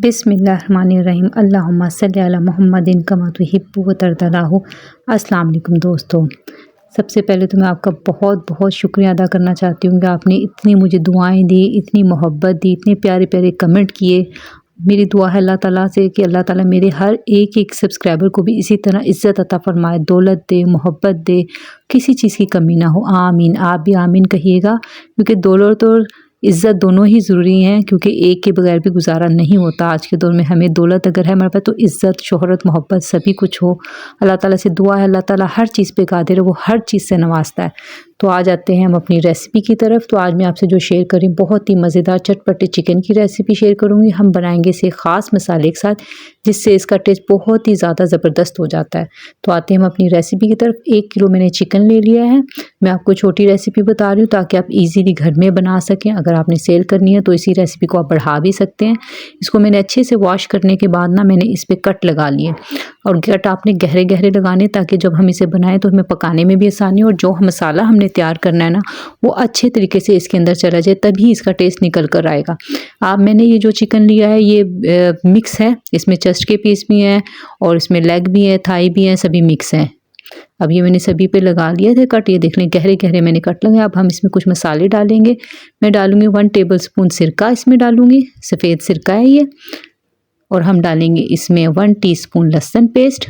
बिस्मिल्लाहिर्रहमानिर्रहीम अल्लाहुम्मा सल्ली अला मुहम्मदिन कमा तुहिब्बु व तर्दलाहु। अस्सलाम वालेकुम दोस्तों, सबसे पहले तो मैं आपका बहुत बहुत शुक्रिया अदा करना चाहती हूँ कि आपने इतनी मुझे दुआएं दी, इतनी मोहब्बत दी, इतने प्यारे प्यारे कमेंट किए। मेरी दुआ है अल्लाह ताला से कि अल्लाह ताला मेरे हर एक एक सब्सक्राइबर को भी इसी तरह इज़्ज़त अता फ़रमाए, दौलत दे, मोहब्बत दे, किसी चीज़ की कमी ना हो। आमीन। आप भी आमीन कहिएगा, क्योंकि दौलत और इज़्ज़त दोनों ही ज़रूरी हैं, क्योंकि एक के बगैर भी गुजारा नहीं होता। आज के दौर में हमें दौलत अगर है हमारे पास तो इज़्ज़त, शोहरत, मोहब्बत सभी कुछ हो। अल्लाह ताला से दुआ है, अल्लाह ताला हर चीज़ पे कादिर है, वो हर चीज़ से नवाजता है। तो आ जाते हैं हम अपनी रेसिपी की तरफ। तो आज मैं आपसे जो शेयर करी बहुत ही मज़ेदार चटपटे चिकन की रेसिपी शेयर करूँगी। हम बनाएंगे इसे ख़ास मसाले के साथ, जिससे इसका टेस्ट बहुत ही ज़्यादा ज़बरदस्त हो जाता है। तो आते हैं हम अपनी रेसिपी की तरफ। 1 किलो मैंने चिकन ले लिया है। मैं आपको छोटी रेसिपी बता रही हूँ ताकि आप इजीली घर में बना सकें। अगर आपने सेल करनी है तो इसी रेसिपी को आप बढ़ा भी सकते हैं। इसको मैंने अच्छे से वॉश करने के बाद ना मैंने इस पर कट लगा लिए, और कट आपने गहरे गहरे लगाने ताकि जब हम इसे बनाएं तो हमें पकाने में भी आसानी हो, और जो मसाला हमने तैयार करना है ना वो अच्छे तरीके से इसके अंदर चला जाए, तभी इसका टेस्ट निकल कर आएगा। आप मैंने ये जो चिकन लिया है ये मिक्स है, इसमें चेस्ट के पीस भी हैं और इसमें लेग भी है, थाई भी है, सभी मिक्स हैं। अब ये मैंने सभी पे लगा लिए थे कट, ये देख लें गहरे गहरे मैंने कट लगे। अब हम इसमें कुछ मसाले डालेंगे। मैं डालूंगी 1 टेबलस्पून सिरका, इसमें डालूंगी सफ़ेद सिरका है ये। और हम डालेंगे इसमें 1 टीस्पून लहसुन पेस्ट,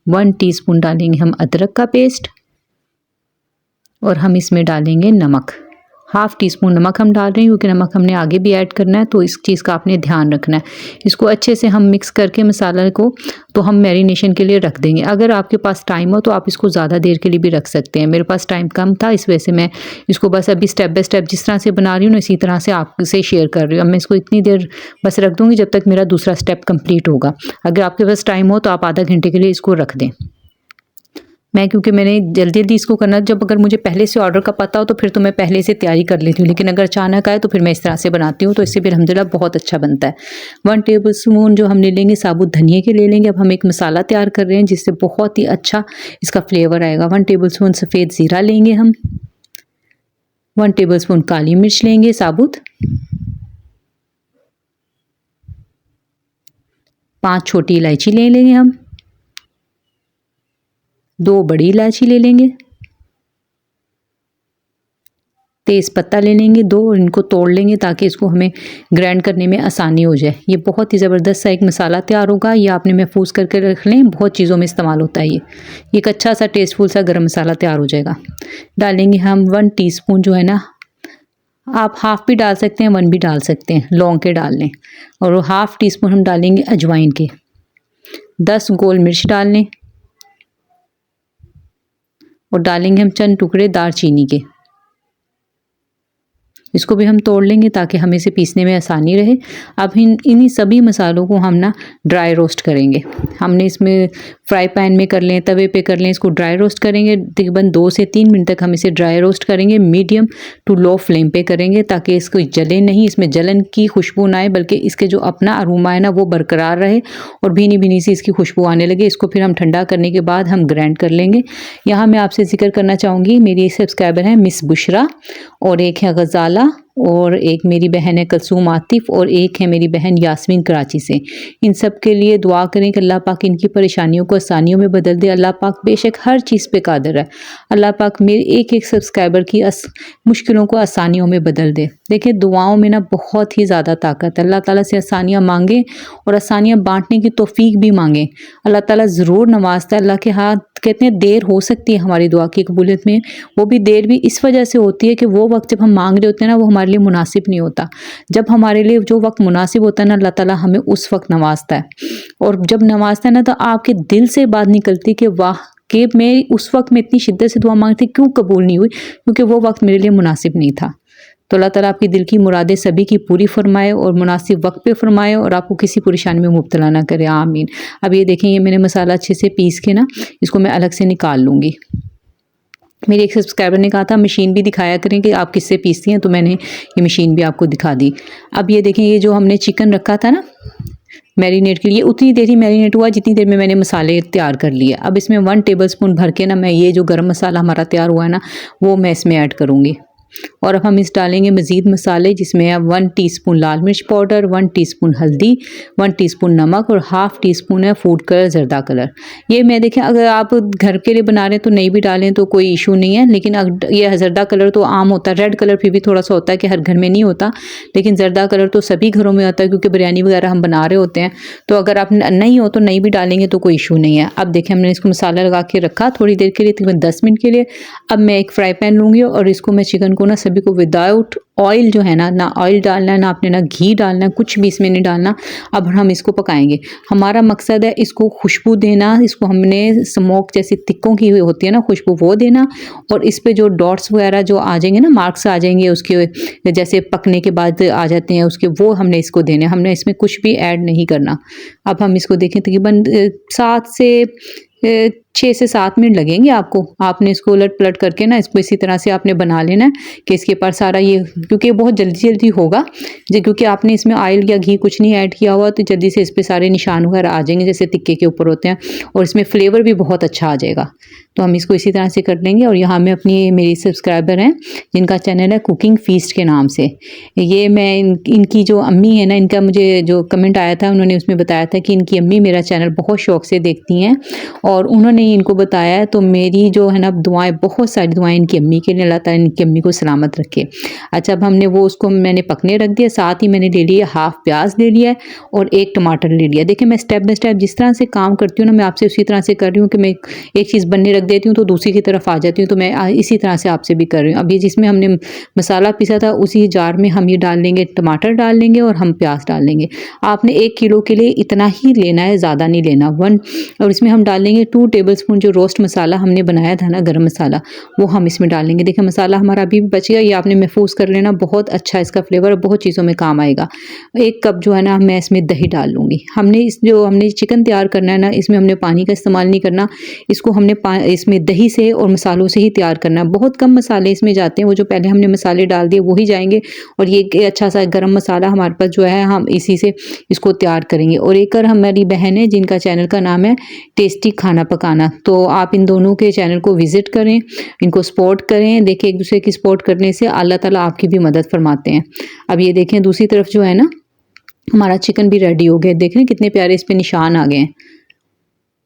1 टीस्पून डालेंगे हम अदरक का पेस्ट, और हम इसमें डालेंगे नमक। 1/2 टीस्पून नमक हम डाल रहे हैं, क्योंकि नमक हमने आगे भी ऐड करना है, तो इस चीज़ का आपने ध्यान रखना है। इसको अच्छे से हम मिक्स करके मसाला को तो हम मैरिनेशन के लिए रख देंगे। अगर आपके पास टाइम हो तो आप इसको ज़्यादा देर के लिए भी रख सकते हैं। मेरे पास टाइम कम था, इस वजह से मैं इसको बस अभी स्टेप बाय स्टेप जिस तरह से बना रही हूँ ना इसी तरह से आपसे शेयर कर रही हूँ। अब मैं इसको इतनी देर बस रख दूँगी जब तक मेरा दूसरा स्टेप कंप्लीट होगा। अगर आपके पास टाइम हो तो आप आधा घंटे के लिए इसको रख दें। मैं क्योंकि मैंने जल्दी जल्दी इसको करना, जब अगर मुझे पहले से ऑर्डर का पता हो तो फिर तो मैं पहले से तैयारी कर लेती हूँ, लेकिन अगर अचानक आए तो फिर मैं इस तरह से बनाती हूँ, तो इससे भी अल्हम्दुलिल्लाह बहुत अच्छा बनता है। 1 टेबलस्पून जो हम ले लेंगे साबुत धनिए के ले लेंगे। अब हम एक मसाला तैयार कर रहे हैं जिससे बहुत ही अच्छा इसका फ्लेवर आएगा। 1 टेबलस्पून सफ़ेद ज़ीरा लेंगे हम, 1 टेबलस्पून काली मिर्च लेंगे साबुत, 5 छोटी इलायची ले लेंगे हम, 2 बड़ी इलायची ले लेंगे, तेज़ पत्ता ले लेंगे 2, और इनको तोड़ लेंगे ताकि इसको हमें ग्राइंड करने में आसानी हो जाए। ये बहुत ही ज़बरदस्त सा एक मसाला तैयार होगा। ये आपने महफूज करके रख लें, बहुत चीज़ों में इस्तेमाल होता है ये। एक अच्छा सा टेस्टफुल सा गरम मसाला तैयार हो जाएगा। डालेंगे हम 1 टीस्पून जो है ना, आप हाफ़ भी डाल सकते हैं, 1 भी डाल सकते हैं, लौंग के डाल लें। और 1/2 टीस्पून हम डालेंगे अजवाइन के, 10 गोल मिर्च डाल लें, और डालेंगे हम चंद टुकड़े दालचीनी के। इसको भी हम तोड़ लेंगे ताकि हमें इसे पीसने में आसानी रहे। अब इन्हीं सभी मसालों को हम ना ड्राई रोस्ट करेंगे। हमने इसमें फ्राई पैन में कर लें, तवे पे कर लें, इसको ड्राई रोस्ट करेंगे। तकरीबन 2 से 3 मिनट तक हम इसे ड्राई रोस्ट करेंगे। मीडियम टू लो फ्लेम पे करेंगे ताकि इसको जले नहीं, इसमें जलन की खुशबू ना आए, बल्कि इसके जो अपना अरोमा है ना वो बरकरार रहे और भीनी भीनी सी इसकी खुशबू आने लगे। इसको फिर हम ठंडा करने के बाद हम ग्राइंड कर लेंगे। यहाँ मैं आपसे जिक्र करना चाहूँगी, मेरी सब्सक्राइबर हैं मिस बुशरा, और एक है गज़ाला, और एक मेरी बहन है कलसूम आतिफ, और एक है मेरी बहन यास्मीन कराची से। इन सब के लिए दुआ करें कि अल्लाह पाक इनकी परेशानियों को आसानियों में बदल दे। अल्लाह पाक बेशक हर चीज़ पे कादिर है। अल्लाह पाक मेरे एक एक सब्सक्राइबर की मुश्किलों को आसानियों में बदल दे। देखिए दुआओं में ना बहुत ही ज़्यादा ताकत है। अल्लाह ताला से आसानियाँ मांगें और आसानियाँ बांटने की तौफीक भी मांगें। अल्लाह ताला ज़रूर नवाजता है। अल्लाह के हाथ कहते हैं देर हो सकती है हमारी दुआ की कबूलियत में, वो भी देर भी इस वजह से होती है कि वो वक्त जब हम मांग रहे होते हैं ना वो हमारे लिए मुनासिब नहीं होता। जब हमारे लिए जो वक्त मुनासिब होता है ना, अल्लाह ताला हमें उस वक्त नवाजता है। और जब नवाजता है ना तो आपके दिल से बात निकलती कि वाह कि मैं उस वक्त में इतनी शिद्दत से दुआ मांगती, क्यों कबूल नहीं हुई, क्योंकि वो वक्त मेरे लिए मुनासिब नहीं था। तो अल्लाह ताला आपकी दिल की मुरादें सभी की पूरी फरमाए और मुनासिब वक्त पे फरमाए, और आपको किसी परेशानी में मुब्तला ना करे, आमीन। अब ये देखें, ये मैंने मसाला अच्छे से पीस के ना इसको मैं अलग से निकाल लूँगी। मेरी एक सब्सक्राइबर ने कहा था मशीन भी दिखाया करें कि आप किससे पीसती हैं, तो मैंने ये मशीन भी आपको दिखा दी। अब ये देखें, ये जो हमने चिकन रखा था ना मैरिनेट के लिए, उतनी देर ही मैरिनेट हुआ जितनी देर में मैंने मसाले तैयार कर लिए। अब इसमें 1 टेबलस्पून भर के ना मैं ये जो गरम मसाला हमारा तैयार हुआ है ना वो मैं इसमें ऐड करूँगी। और अब हम इस डालेंगे मज़ीद मसाले, जिसमें है 1 टीस्पून लाल मिर्च पाउडर, 1 टीस्पून हल्दी, 1 टीस्पून नमक और हाफ़ टीस्पून है फूड कलर ज़रदा कलर। ये मैं देखें, अगर आप घर के लिए बना रहे हैं तो नहीं भी डालें तो कोई इशू नहीं है, लेकिन ये ज़रदा कलर तो आम होता है, रेड कलर फिर भी थोड़ा सा होता है कि हर घर में नहीं होता, लेकिन ज़रदा कलर तो सभी घरों में होता है क्योंकि बिरयानी वगैरह हम बना रहे होते हैं। तो अगर आप नहीं हो तो नहीं भी डालेंगे तो कोई इशू नहीं है। अब देखें, हमने इसको मसाला लगा के रखा थोड़ी देर के लिए, तकरीबन 10 मिनट के लिए। अब मैं एक फ्राई पैन लूँगी और इसको मैं चिकन को ना सभी को विदाउट ऑयल जो है ना ऑयल डालना है, ना आपने ना घी डालना है, कुछ भी इसमें नहीं डालना। अब हम इसको पकाएंगे। हमारा मकसद है इसको खुशबू देना, इसको हमने स्मोक जैसी तिक्कों की हुई होती है ना खुशबू, वो देना। और इस पे जो डॉट्स वगैरह जो आ जाएंगे ना, मार्क्स आ जाएंगे उसके, जैसे पकने के बाद आ जाते हैं उसके, वो हमने इसको देने। हमने इसमें कुछ भी ऐड नहीं करना। अब हम इसको देखें, तकरीबन 6 से 7 मिनट लगेंगे आपको। आपने इसको उलट पलट करके ना इसको इसी तरह से आपने बना लेना है कि इसके ऊपर सारा ये, क्योंकि ये बहुत जल्दी जल्दी होगा क्योंकि आपने इसमें ऑयल या घी कुछ नहीं ऐड किया हुआ, तो जल्दी से इस पर सारे निशान वगैरह आ जाएंगे जैसे टिक्के के ऊपर होते हैं, और इसमें फ्लेवर भी बहुत अच्छा आ जाएगा। तो हम इसको इसी तरह से कर लेंगे। और यहाँ में अपनी मेरी सब्सक्राइबर हैं जिनका चैनल है कुकिंग फीस्ट के नाम से, ये मैं इनकी जो अम्मी है ना, इनका मुझे जो कमेंट आया था उन्होंने उसमें बताया था कि इनकी अम्मी मेरा चैनल बहुत शौक से देखती हैं और उन्होंने इनको बताया है। तो मेरी जो है ना दुआएं, बहुत सारी दुआएं इनकी अम्मी के लिए, अल्लाह ताला इनकी अम्मी को सलामत रखे। अच्छा, अब हमने वो उसको मैंने पकने रख दिया। साथ ही मैंने ले लिया हाफ प्याज ले लिया और 1 टमाटर ले लिया। देखिए, मैं स्टेप बाय स्टेप जिस तरह से काम करती हूँ ना, मैं आपसे उसी तरह से कर रही हूँ कि मैं एक चीज़ बनने रख देती हूँ तो दूसरी की तरफ आ जाती हूँ। तो मैं इसी तरह से आपसे भी कर रही हूँ। अब ये जिसमें हमने मसाला पीसा था उसी जार में हम ये डाल लेंगे, टमाटर डाल लेंगे और हम प्याज डाल लेंगे। आपने 1 किलो के लिए इतना ही लेना है, ज़्यादा नहीं लेना। और इसमें हम डाल लेंगे 2 टेबलस्पून जो रोस्ट मसाला हमने बनाया था ना, गरम मसाला, वो हम इसमें डाल लेंगे। देखिए, मसाला हमारा अभी भी बच गया, ये आपने महफूज कर लेना, बहुत अच्छा इसका फ्लेवर बहुत चीज़ों में काम आएगा। 1 कप जो है ना मैं इसमें दही डाल लूँगी। हमने चिकन तैयार करना है ना, इसमें हमने पानी का इस्तेमाल नहीं करना, इसको हमने इसमें दही से और मसालों से ही तैयार करना है। बहुत कम मसाले इसमें जाते हैं, वो जो पहले हमने मसाले डाल दिए वही जाएंगे। और ये अच्छा सा गरम मसाला हमारे पास जो है, हम इसी से इसको तैयार करेंगे। और एक और हमारी बहन है जिनका चैनल का नाम है टेस्टी खाना पकाना, तो आप इन दोनों के चैनल को विजिट करें, इनको सपोर्ट करें। देखिए, एक दूसरे की सपोर्ट करने से अल्लाह ताला आपकी भी मदद फरमाते हैं। अब ये देखें, दूसरी तरफ जो है ना हमारा चिकन भी रेडी हो गया। देख रहे हैं कितने प्यारे इस पे निशान आ गए हैं।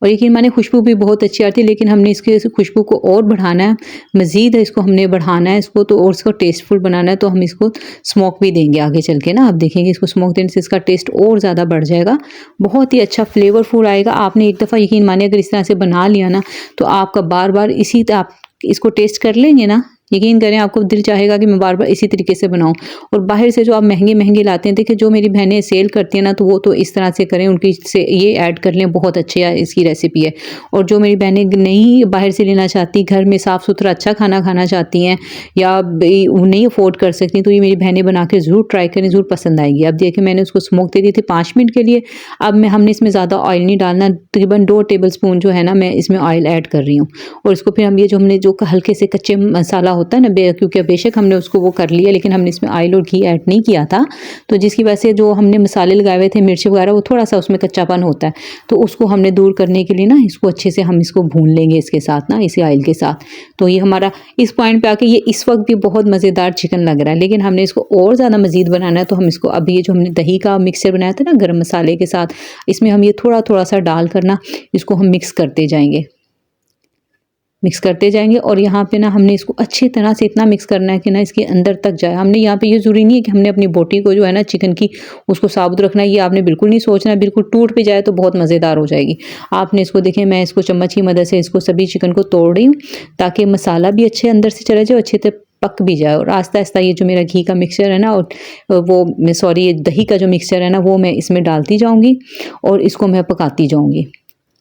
और यकीन माने खुशबू भी बहुत अच्छी आती है, लेकिन हमने इसके खुशबू को और बढ़ाना है, मज़ीद इसको हमने बढ़ाना है इसको, तो और इसको टेस्टफुल बनाना है। तो हम इसको स्मोक भी देंगे आगे चल के ना। आप देखेंगे इसको स्मोक देने से इसका टेस्ट और ज़्यादा बढ़ जाएगा, बहुत ही अच्छा फ्लेवरफुल आएगा। आपने एक दफ़ा यकीन माने अगर इस तरह से बना लिया ना, तो आपका बार बार आप इसको टेस्ट कर लेंगे ना, यकीन करें आपको दिल चाहेगा कि मैं बार बार इसी तरीके से बनाऊं। और बाहर से जो आप महंगे महंगे लाते हैं, देखिए जो मेरी बहनें सेल करती हैं ना, तो वो तो इस तरह से करें, उनकी से ये ऐड कर लें, बहुत अच्छी इसकी रेसिपी है। और जो मेरी बहनें नहीं बाहर से लेना चाहती, घर में साफ़ सुथरा अच्छा खाना खाना चाहती हैं या नहीं अफोर्ड कर सकती, तो ये मेरी बहनें बना के ज़रूर ट्राई करें, ज़रूर पसंद आएगी। अब देखिए, मैंने उसको स्मोक दे दी थी 5 मिनट के लिए। अब हमने इसमें ज़्यादा ऑयल नहीं डालना, तकरीबन 2 टेबल स्पून जो है ना मैं इसमें ऑयल ऐड कर रही हूँ। और इसको फिर हम ये जो हमने जो हल्के से कच्चे मसाला होता है ना, क्योंकि बेशक हमने उसको वो कर लिया, लेकिन हमने इसमें ऑयल और घी ऐड नहीं किया था, तो जिसकी वजह से जो हमने मसाले लगाए हुए थे, मिर्च वगैरह, वो थोड़ा सा उसमें कच्चापन होता है। तो उसको हमने दूर करने के लिए ना इसको अच्छे से हम इसको भून लेंगे इसके साथ ना, इसी ऑयल के साथ। तो ये हमारा इस पॉइंट पे आके ये इस वक्त भी बहुत मज़ेदार चिकन लग रहा है, लेकिन हमने इसको और ज़्यादा मज़ीद बनाना है। तो हम इसको अभी ये जो हमने दही का मिक्सचर बनाया था ना गरम मसाले के साथ, इसमें हम ये थोड़ा थोड़ा सा डाल करना इसको हम मिक्स करते जाएंगे। और यहाँ पे ना हमने इसको अच्छी तरह से इतना मिक्स करना है कि ना इसके अंदर तक जाए। हमने यहाँ पे ये ज़रूरी नहीं है कि हमने अपनी बोटी को जो है ना चिकन की उसको साबुत रखना है, ये आपने बिल्कुल नहीं सोचना है। बिल्कुल टूट भी जाए तो बहुत मज़ेदार हो जाएगी। आपने इसको देखें, मैं इसको चम्मच की मदद से इसको सभी चिकन को तोड़ रही हूँ ताकि मसाला भी अच्छे अंदर से चला जाए, अच्छे से पक भी जाए। और आहिस्ता आहिस्ता ये जो मेरा घी का मिक्सचर है ना, और ये दही का जो मिक्सचर है ना, वो मैं इसमें डालती जाऊँगी और इसको मैं पकाती जाऊँगी।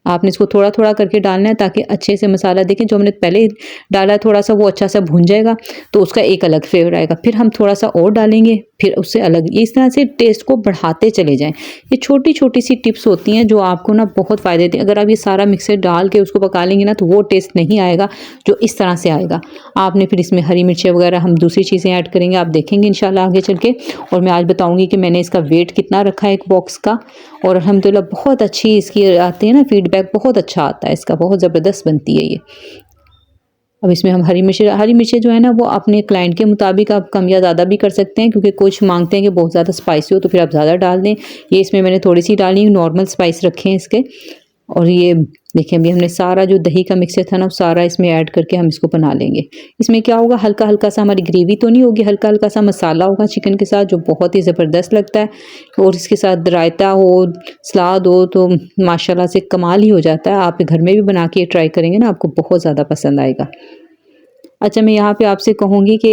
आपने इसको थोड़ा थोड़ा करके डालना है ताकि अच्छे से मसाला, देखें जो हमने पहले डाला है थोड़ा सा, वो अच्छा सा भुन जाएगा तो उसका एक अलग फ्लेवर आएगा। फिर हम थोड़ा सा और डालेंगे, फिर उससे अलग, इस तरह से टेस्ट को बढ़ाते चले जाएं। ये छोटी छोटी सी टिप्स होती हैं जो आपको ना बहुत फ़ायदे देती हैं। अगर आप ये सारा मिक्सर डाल के उसको पका लेंगे ना, तो वो टेस्ट नहीं आएगा जो इस तरह से आएगा। आपने फिर इसमें हरी मिर्चें वगैरह हम दूसरी चीज़ें ऐड करेंगे, आप देखेंगे इंशाल्लाह आगे चल के। और मैं आज बताऊँगी कि मैंने इसका वेट कितना रखा है एक बॉक्स का, और अल्हम्दुलिल्लाह बहुत अच्छी इसकी आती है ना फीडबैक, बहुत अच्छा आता है इसका, बहुत ज़बरदस्त बनती है ये। अब इसमें हम हरी मिर्चें जो है ना वो अपने क्लाइंट के मुताबिक आप कम या ज़्यादा भी कर सकते हैं, क्योंकि कुछ मांगते हैं कि बहुत ज़्यादा स्पाइसी हो तो फिर आप ज़्यादा डाल दें। ये इसमें मैंने थोड़ी सी डाली, नॉर्मल स्पाइस रखे हैं इसके। और ये देखिए अभी हमने सारा जो दही का मिक्सचर था ना वो सारा इसमें ऐड करके हम इसको बना लेंगे। इसमें क्या होगा, हल्का हल्का सा, हमारी ग्रेवी तो नहीं होगी, हल्का हल्का सा मसाला होगा चिकन के साथ जो बहुत ही ज़बरदस्त लगता है। और इसके साथ रायता हो, सलाद हो तो माशाल्लाह से कमाल ही हो जाता है। आप घर में भी बना के ट्राई करेंगे ना, आपको बहुत ज़्यादा पसंद आएगा। अच्छा, मैं यहाँ पे आपसे कहूँगी कि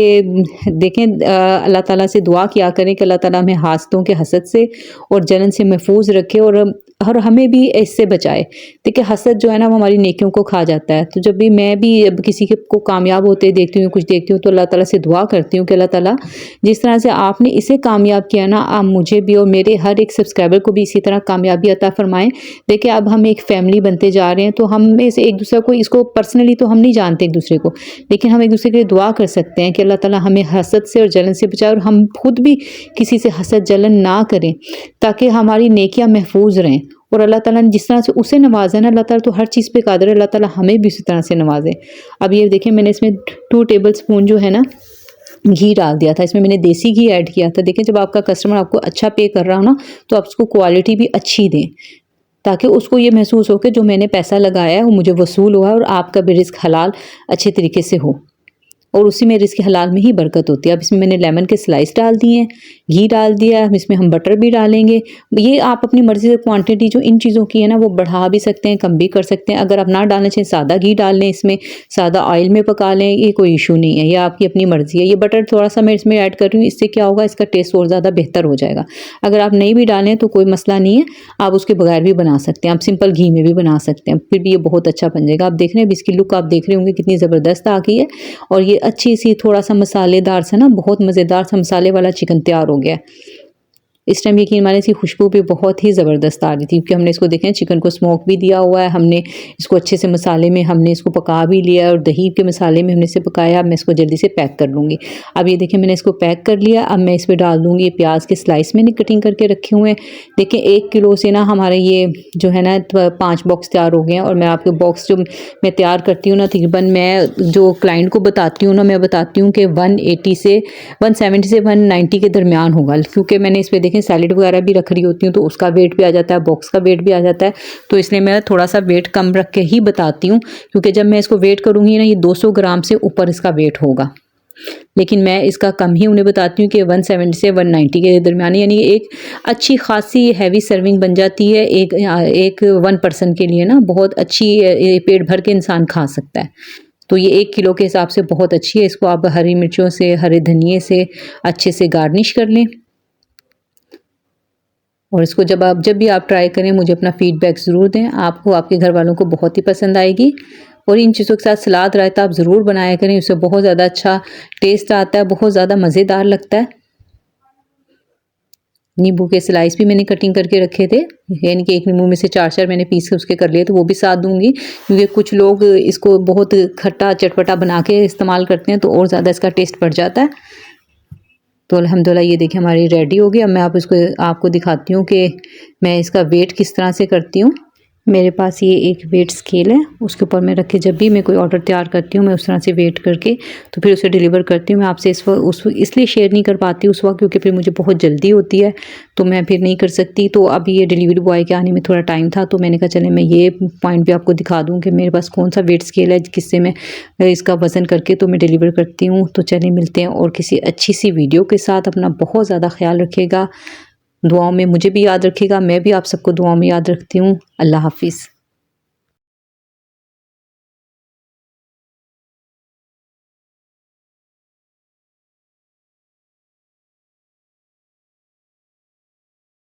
देखें, अल्लाह ताला से दुआ किया करें कि अल्लाह ताला हमें हासदों के हसद से और जलन से महफूज रखे और हमें भी इससे बचाए। देखिए हसद जो है ना वो हमारी नेकियों को खा जाता है। तो जब भी मैं भी अब किसी के को कामयाब होते देखती हूँ, कुछ देखती हूँ, तो अल्लाह ताला से दुआ करती हूँ कि अल्लाह ताला जिस तरह से आपने इसे कामयाब किया ना, आप मुझे भी और मेरे हर एक सब्सक्राइबर को भी इसी तरह कामयाबी अता फरमाएं। देखिए अब हम एक फैमिली बनते जा रहे हैं, तो हम में से एक दूसरे को, इसको पर्सनली तो हम नहीं जानते एक दूसरे को, लेकिन हम एक दूसरे के लिए दुआ कर सकते हैं कि अल्लाह ताला हमें हसद से और जलन से बचाए और हम खुद भी किसी से हसद जलन ना करें, ताकि हमारी नेकियां महफूज रहें। और अल्लाह ताला ने जिस तरह से उसे नवाजा ना, अल्लाह ताला तो हर चीज़ पे कादिर है, अल्लाह ताला हमें भी उसी तरह से नवाजे। अब ये देखिए मैंने इसमें 2 टेबल स्पून जो है ना घी डाल दिया था। इसमें मैंने देसी घी ऐड किया था। देखिए जब आपका कस्टमर आपको अच्छा पे कर रहा हो ना, तो आप उसको क्वालिटी भी अच्छी दें, ताकि उसको ये महसूस हो कि जो मैंने पैसा लगाया है वो मुझे वसूल हुआ है और आपका भी रिज़्क हलाल अच्छे तरीके से हो, और उसी में रिज़्क हलाल में ही बरकत होती है। अब इसमें मैंने लेमन के स्लाइस डाल दिए हैं, घी डाल दिया है, इसमें हम बटर भी डालेंगे। ये आप अपनी मर्ज़ी से क्वांटिटी जो इन चीज़ों की है ना वो बढ़ा भी सकते हैं, कम भी कर सकते हैं। अगर आप ना डालना चाहें सादा घी डाल लें, इसमें सादा ऑयल में पका लें, ये कोई इशू नहीं है, ये आपकी अपनी मर्ज़ी है। ये बटर थोड़ा सा मैं इसमें ऐड कर रही हूँ, इससे क्या होगा, इसका टेस्ट और ज़्यादा बेहतर हो जाएगा। अगर आप नहीं भी डालें तो कोई मसला नहीं है, आप उसके बगैर भी बना सकते हैं, आप सिंपल घी में भी बना सकते हैं, फिर भी ये बहुत अच्छा बन जाएगा। आप देख रहे हैं इसकी लुक आप देख रहे होंगे कितनी ज़बरदस्त आ गई है। और ये अच्छी सी थोड़ा सा मसालेदार सा ना, बहुत मज़ेदार सा मसाले वाला चिकन तैयार हो गया है। इस टाइम यकीन मानिए इसकी खुशबू भी बहुत ही ज़बरदस्त आ रही थी, क्योंकि हमने इसको देखें चिकन को स्मोक भी दिया हुआ है, हमने इसको अच्छे से मसाले में हमने इसको पका भी लिया और दही के मसाले में हमने इसे पकाया। अब मैं इसको जल्दी से पैक कर लूँगी। अब ये देखें मैंने इसको पैक कर लिया। अब मैं इस पर डाल दूँगी प्याज के स्लाइस मैंने कटिंग करके रखे हुए हैं। देखें 1 किलो से ना हमारे ये जो है ना 5 बॉक्स तैयार हो गए हैं। और मैं आपके बॉक्स जो मैं तैयार करती हूँ ना, तकरीबन मैं जो क्लाइंट को बताती हूँ ना, मैं बताती हूँ कि 170 से 190 के दरमियान होगा, क्योंकि मैंने इस पर देखें सैलेड वगैरह भी रख रही होती हूँ, तो उसका वेट भी आ जाता है, बॉक्स का वेट भी आ जाता है। तो इसलिए मैं थोड़ा सा वेट कम रख के ही बताती हूँ, क्योंकि जब मैं इसको वेट करूँगी ना, ये 200 ग्राम से ऊपर इसका वेट होगा। लेकिन मैं इसका कम ही उन्हें बताती हूँ कि 170 से 190 के दरमियान, यानी एक अच्छी खासी हैवी सर्विंग बन जाती है एक 1 पर्सन के लिए ना, बहुत अच्छी, पेट भर के इंसान खा सकता है। तो ये 1 किलो के हिसाब से बहुत अच्छी है। इसको आप हरी मिर्चों से, हरे धनिए से अच्छे से गार्निश कर लें। और इसको जब भी आप ट्राई करें मुझे अपना फीडबैक ज़रूर दें, आपको आपके घर वालों को बहुत ही पसंद आएगी। और इन चीज़ों के साथ सलाद रायता आप ज़रूर बनाया करें, उससे बहुत ज़्यादा अच्छा टेस्ट आता है, बहुत ज़्यादा मज़ेदार लगता है। नींबू के स्लाइस भी मैंने कटिंग करके रखे थे, यानी कि एक नींबू में से 4-4 मैंने पीस उसके कर लिए, तो वो भी साथ दूंगी, क्योंकि कुछ लोग इसको बहुत खट्टा चटपटा बना के इस्तेमाल करते हैं, तो और ज़्यादा इसका टेस्ट बढ़ जाता है। तो अल्हम्दुलिल्लाह ये देखिए हमारी रेडी हो गई। अब मैं आपको दिखाती हूँ कि मैं इसका वेट किस तरह से करती हूँ। मेरे पास ये एक वेट स्केल है, उसके ऊपर मैं रखे, जब भी मैं कोई ऑर्डर तैयार करती हूँ मैं उस तरह से वेट करके तो फिर उसे डिलीवर करती हूँ। मैं आपसे इसलिए शेयर नहीं कर पाती उस वक्त, क्योंकि फिर मुझे बहुत जल्दी होती है, तो मैं फिर नहीं कर सकती। तो अब ये डिलीवरी बॉय के आने में थोड़ा टाइम था, तो मैंने कहा चले मैं ये पॉइंट भी आपको दिखा दूँ कि मेरे पास कौन सा वेट स्केल है जिससे मैं इसका वज़न करके तो मैं डिलीवर करती हूँ। तो चलिए मिलते हैं और किसी अच्छी सी वीडियो के साथ। अपना बहुत ज़्यादा ख्याल रखिएगा, दुआओं में मुझे भी याद रखिएगा, मैं भी आप सबको दुआओं में याद रखती हूँ। अल्लाह हाफिज़।